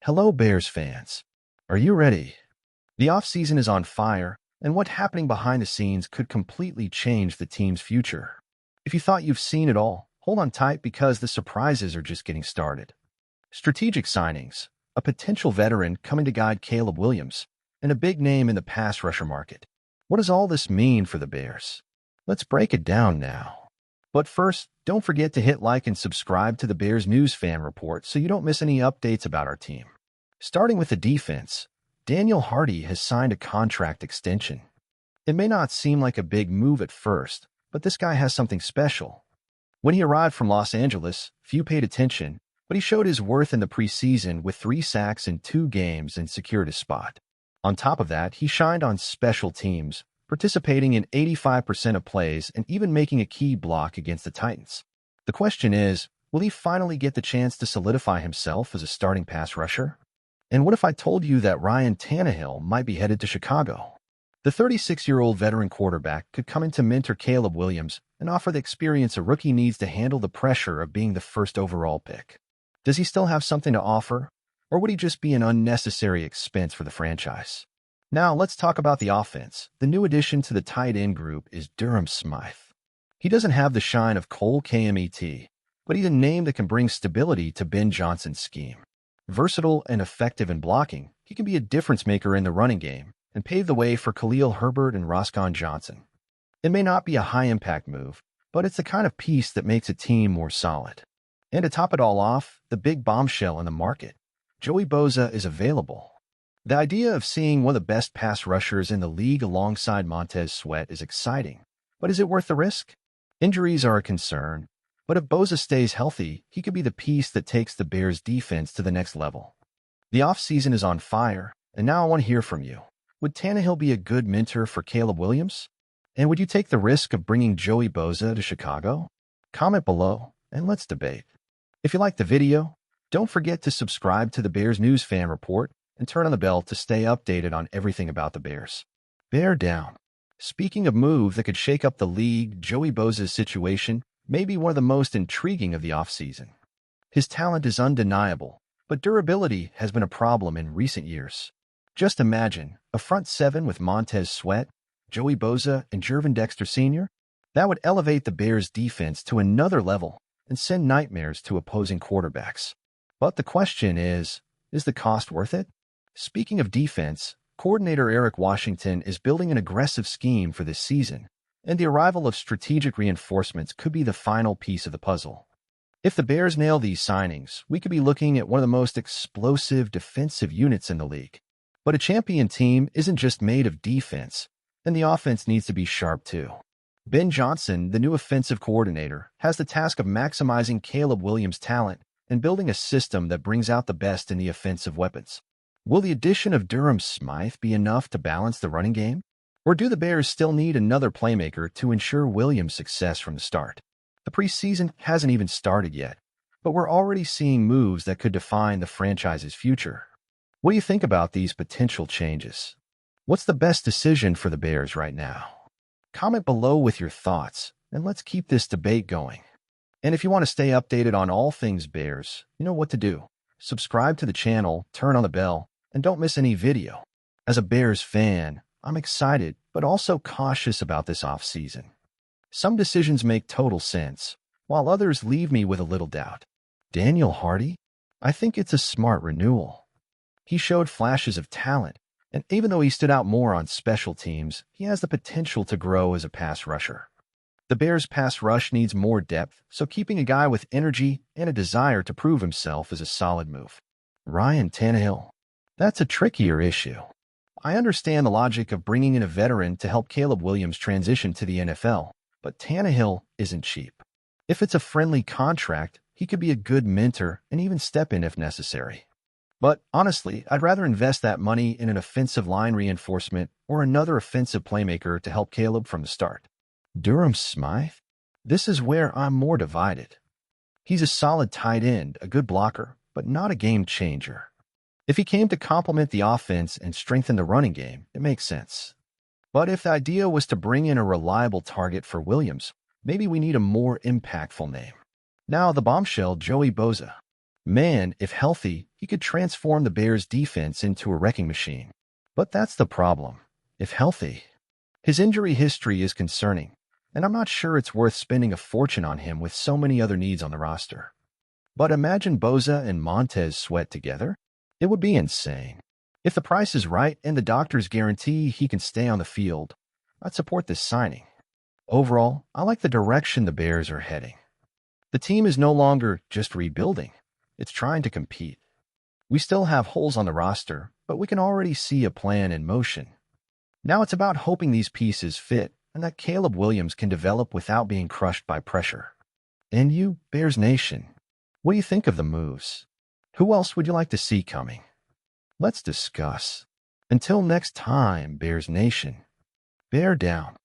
Hello, Bears fans. Are you ready? The offseason is on fire, and what's happening behind the scenes could completely change the team's future. If you thought you've seen it all, hold on tight because the surprises are just getting started. Strategic signings, a potential veteran coming to guide Caleb Williams, and a big name in the pass rusher market. What does all this mean for the Bears? Let's break it down now. But first, don't forget to hit like and subscribe to the Bears News Fan Report so you don't miss any updates about our team. Starting with the defense, Daniel Hardy has signed a contract extension. It may not seem like a big move at first, but this guy has something special. When he arrived from Los Angeles, few paid attention, but he showed his worth in the preseason with 3 sacks in 2 games and secured his spot. On top of that, he shined on special teams, participating in 85% of plays and even making a key block against the Titans. The question is, will he finally get the chance to solidify himself as a starting pass rusher? And what if I told you that Ryan Tannehill might be headed to Chicago? The 36-year-old veteran quarterback could come in to mentor Caleb Williams and offer the experience a rookie needs to handle the pressure of being the first overall pick. Does he still have something to offer, or would he just be an unnecessary expense for the franchise? Now let's talk about the offense. The new addition to the tight end group is Durham Smythe. He doesn't have the shine of Cole Kmet, but he's a name that can bring stability to Ben Johnson's scheme. Versatile and effective in blocking, he can be a difference maker in the running game and pave the way for Khalil Herbert and Roscoe Johnson. It may not be a high-impact move, but it's the kind of piece that makes a team more solid. And to top it all off, the big bombshell in the market, Joey Bosa is available. The idea of seeing one of the best pass rushers in the league alongside Montez Sweat is exciting, but is it worth the risk? Injuries are a concern, but if Bosa stays healthy, he could be the piece that takes the Bears' defense to the next level. The offseason is on fire, and now I want to hear from you. Would Tannehill be a good mentor for Caleb Williams? And would you take the risk of bringing Joey Bosa to Chicago? Comment below, and let's debate. If you liked the video, don't forget to subscribe to the Bears News Fan Report and turn on the bell to stay updated on everything about the Bears. Bear down. Speaking of moves that could shake up the league, Joey Bosa's situation may be one of the most intriguing of the offseason. His talent is undeniable, but durability has been a problem in recent years. Just imagine a front 7 with Montez Sweat, Joey Bosa, and Jervin Dexter Sr. That would elevate the Bears' defense to another level and send nightmares to opposing quarterbacks. But the question is the cost worth it? Speaking of defense, coordinator Eric Washington is building an aggressive scheme for this season, and the arrival of strategic reinforcements could be the final piece of the puzzle. If the Bears nail these signings, we could be looking at one of the most explosive defensive units in the league. But a champion team isn't just made of defense, and the offense needs to be sharp too. Ben Johnson, the new offensive coordinator, has the task of maximizing Caleb Williams' talent and building a system that brings out the best in the offensive weapons. Will the addition of Durham Smythe be enough to balance the running game? Or do the Bears still need another playmaker to ensure Williams' success from the start? The preseason hasn't even started yet, but we're already seeing moves that could define the franchise's future. What do you think about these potential changes? What's the best decision for the Bears right now? Comment below with your thoughts, and let's keep this debate going. And if you want to stay updated on all things Bears, you know what to do. Subscribe to the channel, turn on the bell, and don't miss any video. As a Bears fan, I'm excited, but also cautious about this offseason. Some decisions make total sense, while others leave me with a little doubt. Daniel Hardy? I think it's a smart renewal. He showed flashes of talent, and even though he stood out more on special teams, he has the potential to grow as a pass rusher. The Bears' pass rush needs more depth, so keeping a guy with energy and a desire to prove himself is a solid move. Ryan Tannehill? That's a trickier issue. I understand the logic of bringing in a veteran to help Caleb Williams transition to the NFL, but Tannehill isn't cheap. If it's a friendly contract, he could be a good mentor and even step in if necessary. But honestly, I'd rather invest that money in an offensive line reinforcement or another offensive playmaker to help Caleb from the start. Durham Smythe? This is where I'm more divided. He's a solid tight end, a good blocker, but not a game changer. If he came to complement the offense and strengthen the running game, it makes sense. But if the idea was to bring in a reliable target for Williams, maybe we need a more impactful name. Now, the bombshell, Joey Bosa. Man, if healthy, he could transform the Bears' defense into a wrecking machine. But that's the problem. If healthy, his injury history is concerning, and I'm not sure it's worth spending a fortune on him with so many other needs on the roster. But imagine Bosa and Montez Sweat together. It would be insane. If the price is right and the doctors guarantee he can stay on the field, I'd support this signing. Overall, I like the direction the Bears are heading. The team is no longer just rebuilding. It's trying to compete. We still have holes on the roster, but we can already see a plan in motion. Now it's about hoping these pieces fit and that Caleb Williams can develop without being crushed by pressure. And you, Bears Nation, what do you think of the moves? Who else would you like to see coming? Let's discuss. Until next time, Bears Nation, bear down.